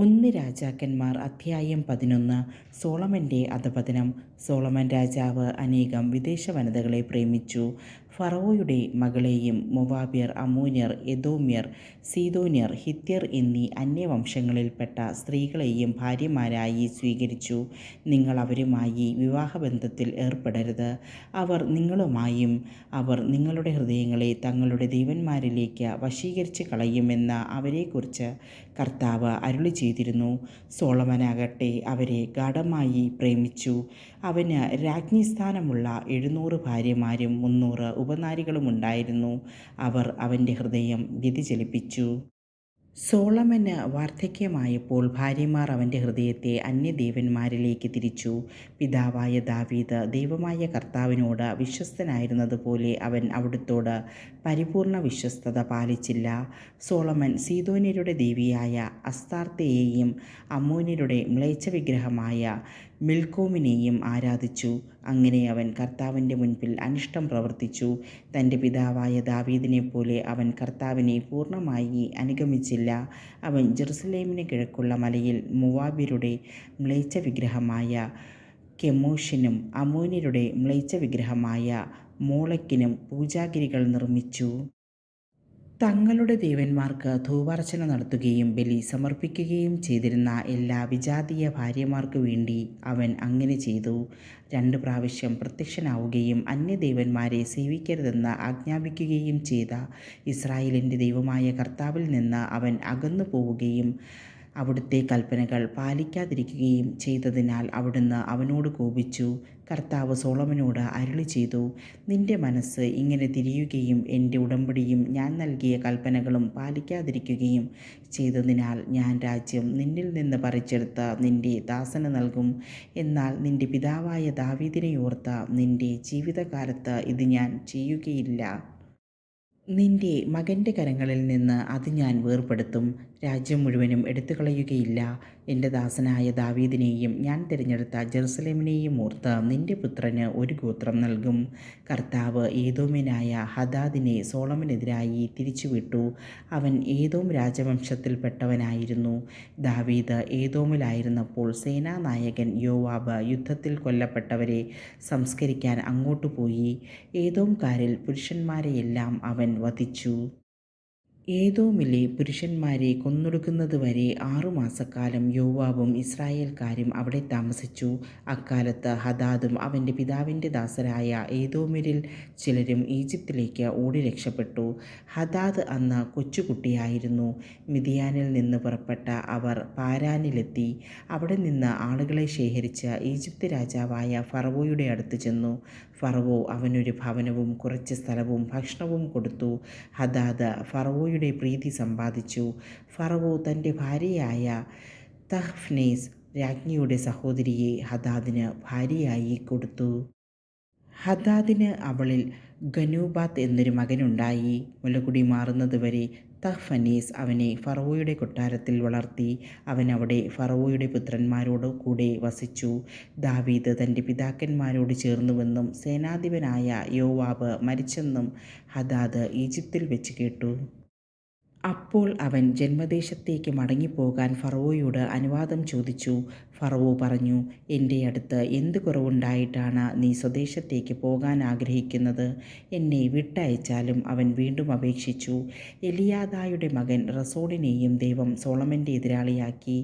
ഒന്ന് രാജാക്കന്മാർ അധ്യായം 11. സോളമൻ്റെ അധപതനം. സോളമൻ രാജാവ് അനേകം വിദേശ വനിതകളെ പ്രേമിച്ചു. ഫറവോയുടെ മകളെയും മൊവാബ്യർ, അമ്മോന്യർ, എദോമ്യർ, സീദോന്യർ, ഹിത്യർ എന്നീ അന്യവംശങ്ങളിൽപ്പെട്ട സ്ത്രീകളെയും ഭാര്യമാരായി സ്വീകരിച്ചു. നിങ്ങൾ അവരുമായി വിവാഹബന്ധത്തിൽ ഏർപ്പെടരുത്. അവർ നിങ്ങളുമായും അവർ നിങ്ങളുടെ ഹൃദയങ്ങളെ തങ്ങളുടെ ദേവന്മാരിലേക്ക് വശീകരിച്ച് കളയുമെന്ന് അവരെക്കുറിച്ച് കർത്താവ് അരുളി ചെയ്തിരുന്നു. സോളമനാകട്ടെ അവരെ ഗാഢമായി പ്രേമിച്ചു. അവന് രാജ്ഞിസ്ഥാനമുള്ള 700 ഭാര്യമാരും 300 ഉപനാരികളുമുണ്ടായിരുന്നു. അവർ അവൻ്റെ ഹൃദയം വ്യതിചലിപ്പിച്ചു. സോളമന് വാർദ്ധക്യമായപ്പോൾ ഭാര്യമാർ അവൻ്റെ ഹൃദയത്തെ അന്യദേവന്മാരിലേക്ക് തിരിച്ചു. പിതാവായ ദാവീദ് ദൈവമായ കർത്താവിനോട് വിശ്വസ്തനായിരുന്നതുപോലെ അവൻ അവിടുത്തോട് പരിപൂർണ വിശ്വസ്തത പാലിച്ചില്ല. സോളമൻ സീദോന്യരുടെ ദേവിയായ അസ്താർത്തയെയും അമ്മോന്യരുടെ മ്ലേച്ഛ വിഗ്രഹമായ മിൽക്കോമിനെയും ആരാധിച്ചു. അങ്ങനെ അവൻ കർത്താവിൻ്റെ മുൻപിൽ അനിഷ്ടം പ്രവർത്തിച്ചു. തൻ്റെ പിതാവായ ദാവീദിനെപ്പോലെ അവൻ കർത്താവിനെ പൂർണ്ണമായി അനുഗമിച്ചില്ല. അവൻ ജെറുസലേമിന് കിഴക്കുള്ള മലയിൽ മോവാബ്യരുടെ മ്ലേച്ഛ വിഗ്രഹമായ കെമോഷിനും അമ്മോന്യരുടെ മ്ലേച്ഛ വിഗ്രഹമായ മോളെക്കിനും പൂജാഗിരികൾ നിർമ്മിച്ചു. തങ്ങളുടെ ദേവന്മാർക്ക് ധൂപാർച്ചന നടത്തുകയും ബലി സമർപ്പിക്കുകയും ചെയ്തിരുന്ന എല്ലാ വിജാതീയ ഭാര്യമാർക്കു വേണ്ടി അവൻ അങ്ങനെ ചെയ്തു. 2 പ്രാവശ്യം പ്രത്യക്ഷനാവുകയും അന്യദേവന്മാരെ സേവിക്കരുതെന്ന് ആജ്ഞാപിക്കുകയും ചെയ്ത ഇസ്രായേലിൻ്റെ ദൈവമായ കർത്താവിൽ നിന്ന് അവൻ അകന്നു പോവുകയും അവിടുത്തെ കൽപ്പനകൾ പാലിക്കാതിരിക്കുകയും ചെയ്തതിനാൽ അവിടുന്ന് അവനോട് കോപിച്ചു. കർത്താവ് സോളമനോട് അരുളി ചെയ്തു, നിന്റെ മനസ്സ് ഇങ്ങനെ തിരിയുകയും എൻ്റെ ഉടമ്പടിയും ഞാൻ നൽകിയ കൽപ്പനകളും പാലിക്കാതിരിക്കുകയും ചെയ്തതിനാൽ ഞാൻ രാജ്യം നിന്നിൽ നിന്ന് പറിച്ചെടുത്ത് നിന്റെ ദാസന് നൽകും. എന്നാൽ നിന്റെ പിതാവായ ദാവീദിനെ ഓർത്ത് നിന്റെ ജീവിതകാലത്ത് ഇത് ഞാൻ ചെയ്യുകയില്ല. നിന്റെ മകൻ്റെ കരങ്ങളിൽ നിന്ന് അത് ഞാൻ വേർപെടുത്തും. രാജ്യം മുഴുവനും എടുത്തുകളയുകയില്ല. എൻ്റെ ദാസനായ ദാവീദിനെയും ഞാൻ തിരഞ്ഞെടുത്ത ജെറുസലേമിനെയും ഓർത്ത് നിന്റെ പുത്രന് ഒരു ഗോത്രം നൽകും. കർത്താവ് ഏദോമ്യനായ ഹദാദിനെ സോളമനെതിരായി തിരിച്ചുവിട്ടു. അവൻ ഏദോം രാജവംശത്തിൽപ്പെട്ടവനായിരുന്നു. ദാവീദ് ഏദോമിലായിരുന്നപ്പോൾ സേനാനായകൻ യോവാബ് യുദ്ധത്തിൽ കൊല്ലപ്പെട്ടവരെ സംസ്കരിക്കാൻ അങ്ങോട്ടു പോയി. ഏദോംകാരിൽ പുരുഷന്മാരെയെല്ലാം അവൻ വധിച്ചു. ഏദോമിലെ പുരുഷന്മാരെ കൊന്നൊടുക്കുന്നതുവരെ 6 മാസക്കാലം യോവാബും ഇസ്രായേൽക്കാരും അവിടെ താമസിച്ചു. അക്കാലത്ത് ഹദാദും അവൻ്റെ പിതാവിൻ്റെ ദാസരായ ഏദോമ്യരിൽ ചിലരും ഈജിപ്തിലേക്ക് ഓടി രക്ഷപ്പെട്ടു. ഹദാദ് അന്ന് കൊച്ചുകുട്ടിയായിരുന്നു. മിദ്യാനിൽ നിന്ന് പുറപ്പെട്ട അവർ പാരാനിലെത്തി. അവിടെ നിന്ന് ആളുകളെ ശേഖരിച്ച് ഈജിപ്ത് രാജാവായ ഫറവോയുടെ അടുത്ത് ചെന്നു. ഫറവോ അവനൊരു ഭവനവും കുറച്ച് സ്ഥലവും ഭക്ഷണവും കൊടുത്തു. ഹദാദ് ഫറവോയുടെ പ്രീതി സമ്പാദിച്ചു. ഫറവോ തൻ്റെ ഭാര്യയായ തഹ്ഫ്നേസ് രാജ്ഞിയുടെ സഹോദരിയെ ഹദാദിന് ഭാര്യയായി കൊടുത്തു. ഹദാദിന് അവളിൽ ഗനൂബാത്ത് എന്നൊരു മകനുണ്ടായി. മുലകുടി മാറുന്നതുവരെ തഹ്ഫനേസ് അവനെ ഫറവോയുടെ കൊട്ടാരത്തിൽ വളർത്തി. അവൻ അവിടെ ഫറവോയുടെ പുത്രന്മാരോട് കൂടെ വസിച്ചു. ദാവീദ് തൻ്റെ പിതാക്കന്മാരോട് ചേർന്നുവെന്നും സേനാധിപനായ യോവാബ് മരിച്ചെന്നും ഹദാദ് ഈജിപ്തിൽ വെച്ച് കേട്ടു. അപ്പോൾ അവൻ ജന്മദേശത്തേക്ക് മടങ്ങിപ്പോകാൻ ഫറവോയോട് അനുവാദം ചോദിച്ചു. ഫറവോ പറഞ്ഞു, എൻ്റെ അടുത്ത് എന്ത് കുറവുണ്ടായിട്ടാണ് നീ സ്വദേശത്തേക്ക് പോകാൻ ആഗ്രഹിക്കുന്നത്? എന്നെ വിട്ടയച്ചാലും. അവൻ വീണ്ടും അപേക്ഷിച്ചു. എലിയാദായുടെ മകൻ റസോണിനെയും ദൈവം സോളമൻ്റെ എതിരാളിയാക്കി.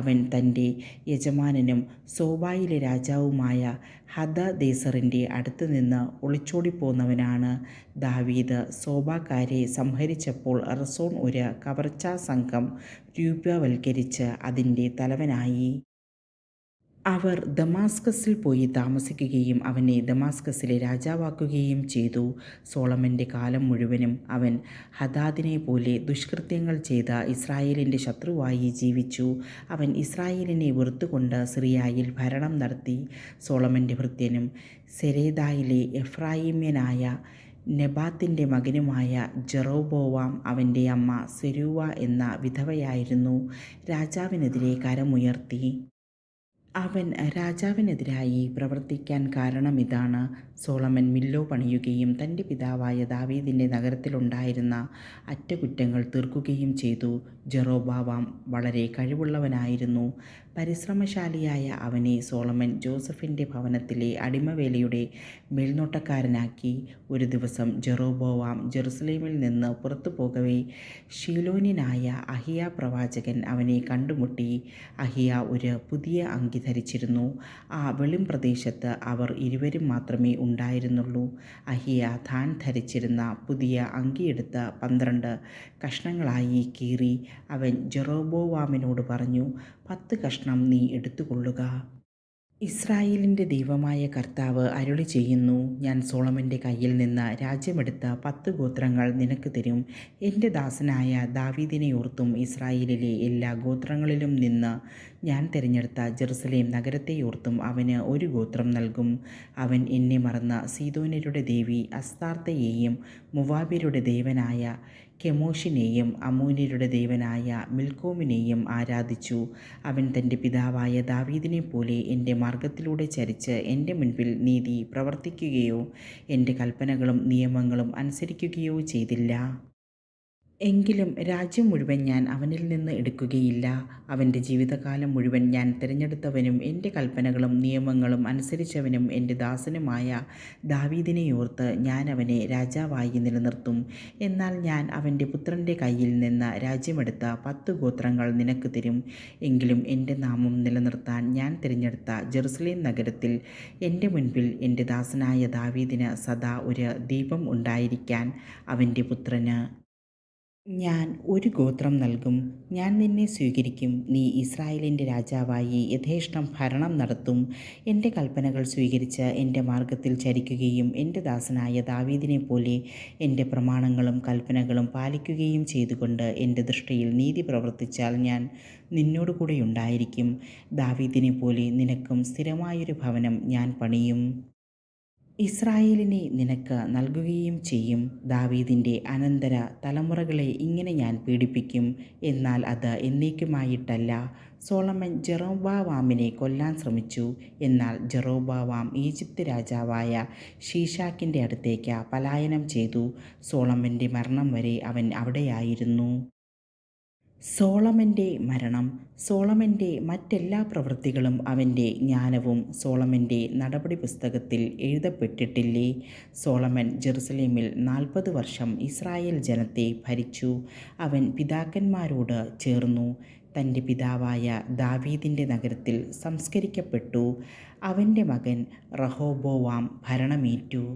അവൻ തൻ്റെ യജമാനനും സോബായിലെ രാജാവുമായ ഹദദേസറിൻ്റെ അടുത്ത് നിന്ന് ഒളിച്ചോടിപ്പോന്നവനാണ്. ദാവീദ് സോബാക്കാരെ സംഹരിച്ചപ്പോൾ റസോൺ ഒരു കവർച്ചാ സംഘം രൂപവൽക്കരിച്ച് അതിൻ്റെ തലവനായി. അവർ ദമാസ്കസിൽ പോയി താമസിക്കുകയും അവനെ ദമാസ്കസിലെ രാജാവാക്കുകയും ചെയ്തു. സോളമൻ്റെ കാലം മുഴുവനും അവൻ ഹദാദിനെ പോലെ ദുഷ്കൃത്യങ്ങൾ ചെയ്ത ഇസ്രായേലിൻ്റെ ശത്രുവായി ജീവിച്ചു. അവൻ ഇസ്രായേലിനെ വെറുത്തുകൊണ്ട് സിറിയയിൽ ഭരണം നടത്തി. സോളമൻ്റെ ഭൃത്യനും സെരേദായിലെ എഫ്രായിമ്യനായ നെബാത്തിൻ്റെ മകനുമായ ജെറോബോവാം അവൻ്റെ അമ്മ സെരൂവ എന്ന വിധവയായിരുന്നു. രാജാവിനെതിരെ കരമുയർത്തി. അവൻ രാജാവിനെതിരായി പ്രവർത്തിക്കാൻ കാരണമിതാണ്. സോളമൻ മില്ലോ പണിയുകയും തൻ്റെ പിതാവായ ദാവീദിൻ്റെ നഗരത്തിലുണ്ടായിരുന്ന അറ്റകുറ്റങ്ങൾ തീർക്കുകയും ചെയ്തു. ജെറൊബോവാം വളരെ കഴിവുള്ളവനായിരുന്നു. പരിശ്രമശാലിയായ അവനെ സോളമൻ ജോസഫിൻ്റെ ഭവനത്തിലെ അടിമവേലയുടെ മേൽനോട്ടക്കാരനാക്കി. ഒരു ദിവസം ജെറൊബോവാം ജെറുസലേമിൽ നിന്ന് പുറത്തു പോകവേ ശീലോന്യനായ അഹിയ പ്രവാചകൻ അവനെ കണ്ടുമുട്ടി. അഹിയ ഒരു പുതിയ അങ്കി ധരിച്ചിരുന്നു. ആ വെളിംപ്രദേശത്ത് അവർ ഇരുവരും മാത്രമേ ഉണ്ടായിരുന്നുള്ളൂ. അഹിയ താൻ ധരിച്ചിരുന്ന പുതിയ അങ്കിയെടുത്ത് 12 കഷ്ണങ്ങളായി കീറി. അവൻ ജെറൊബോവാമിനോട് പറഞ്ഞു, 10 കഷ്ണം നീ എടുത്തുകൊള്ളുക. ഇസ്രായേലിൻ്റെ ദൈവമായ കർത്താവ് അരുളി ചെയ്യുന്നു, ഞാൻ സോളമൻ്റെ കയ്യിൽ നിന്ന് രാജ്യമെടുത്ത 10 ഗോത്രങ്ങൾ നിനക്ക് തരും. എൻ്റെ ദാസനായ ദാവീദിനെ ഓർത്തും ഇസ്രായേലിലെ എല്ലാ ഗോത്രങ്ങളിലും നിന്ന് ഞാൻ തിരഞ്ഞെടുത്ത ജെറുസലേം നഗരത്തെയോർത്തും അവന് ഒരു ഗോത്രം നൽകും. അവൻ എന്നെ മറന്ന സീദോന്യരുടെ ദേവി അസ്താർത്തയെയും മോവാബ്യരുടെ ദേവനായ കെമോഷിനെയും അമ്മോന്യരുടെ ദേവനായ മിൽക്കോമിനെയും ആരാധിച്ചു. അവൻ തൻ്റെ പിതാവായ ദാവീദിനെപ്പോലെ എൻ്റെ മാർഗത്തിലൂടെ ചരിച്ച് എൻ്റെ മുൻപിൽ നീതി പ്രവർത്തിക്കുകയോ എൻ്റെ കൽപ്പനകളും നിയമങ്ങളും അനുസരിക്കുകയോ ചെയ്തില്ല. എങ്കിലും രാജ്യം മുഴുവൻ ഞാൻ അവനിൽ നിന്ന് എടുക്കുകയില്ല. അവൻ്റെ ജീവിതകാലം മുഴുവൻ ഞാൻ തിരഞ്ഞെടുത്തവനും എൻ്റെ കൽപ്പനകളും നിയമങ്ങളും അനുസരിച്ചവനും എൻ്റെ ദാസനുമായ ദാവീദിനെയോർത്ത് ഞാൻ അവനെ രാജാവായി നിലനിർത്തും. എന്നാൽ ഞാൻ അവൻ്റെ പുത്രൻ്റെ കയ്യിൽ നിന്ന് രാജ്യമെടുത്ത 10 ഗോത്രങ്ങൾ നിനക്ക് തരും. എങ്കിലും എൻ്റെ നാമം നിലനിർത്താൻ ഞാൻ തിരഞ്ഞെടുത്ത ജെറുസലേം നഗരത്തിൽ എൻ്റെ മുൻപിൽ എൻ്റെ ദാസനായ ദാവീദിന് സദാ ഒരു ദീപം ഉണ്ടായിരിക്കാൻ അവൻ്റെ പുത്രന് ഞാൻ ഒരു ഗോത്രം നൽകും. ഞാൻ നിന്നെ സ്വീകരിക്കും. നീ ഇസ്രായേലിൻ്റെ രാജാവായി യഥേഷ്ടം ഭരണം നടത്തും. എൻ്റെ കൽപ്പനകൾ സ്വീകരിച്ച് എൻ്റെ മാർഗത്തിൽ ചരിക്കുകയും എൻ്റെ ദാസനായ ദാവീദിനെപ്പോലെ എൻ്റെ പ്രമാണങ്ങളും കൽപ്പനകളും പാലിക്കുകയും ചെയ്തുകൊണ്ട് എൻ്റെ ദൃഷ്ടിയിൽ നീതി പ്രവർത്തിച്ചാൽ ഞാൻ നിന്നോടുകൂടെ ഉണ്ടായിരിക്കും. ദാവീദിനെപ്പോലെ നിനക്കും സ്ഥിരമായൊരു ഭവനം ഞാൻ പണിയും. ഇസ്രായേലിനെ നിനക്ക് നൽകുകയും ചെയ്യും. ദാവീദിൻ്റെ അനന്തര തലമുറകളെ ഇങ്ങനെ ഞാൻ പീഡിപ്പിക്കും, എന്നാൽ അത് എന്നേക്കുമായിട്ടല്ല. സോളമൻ ജെറൊബോവാമിനെ കൊല്ലാൻ ശ്രമിച്ചു. എന്നാൽ ജെറൊബോവാം ഈജിപ്ത് രാജാവായ ശീശാക്കിൻ്റെ അടുത്തേക്ക് പലായനം ചെയ്തു. സോളമൻ്റെ മരണം വരെ അവൻ അവിടെയായിരുന്നു. സോളമൻ്റെ മരണം. സോളമൻ്റെ മറ്റെല്ലാ പ്രവൃത്തികളും അവൻ്റെ ജ്ഞാനവും സോളമൻ്റെ നടപടി പുസ്തകത്തിൽ എഴുതപ്പെട്ടിട്ടില്ലേ? സോളമൻ ജെറുസലേമിൽ 40 വർഷം ഇസ്രായേൽ ജനത്തെ ഭരിച്ചു. അവൻ പിതാക്കന്മാരോട് ചേർന്നു തൻ്റെ പിതാവായ ദാവീദിൻ്റെ നഗരത്തിൽ സംസ്കരിക്കപ്പെട്ടു. അവൻ്റെ മകൻ റഹോബോവാം ഭരണമേറ്റു.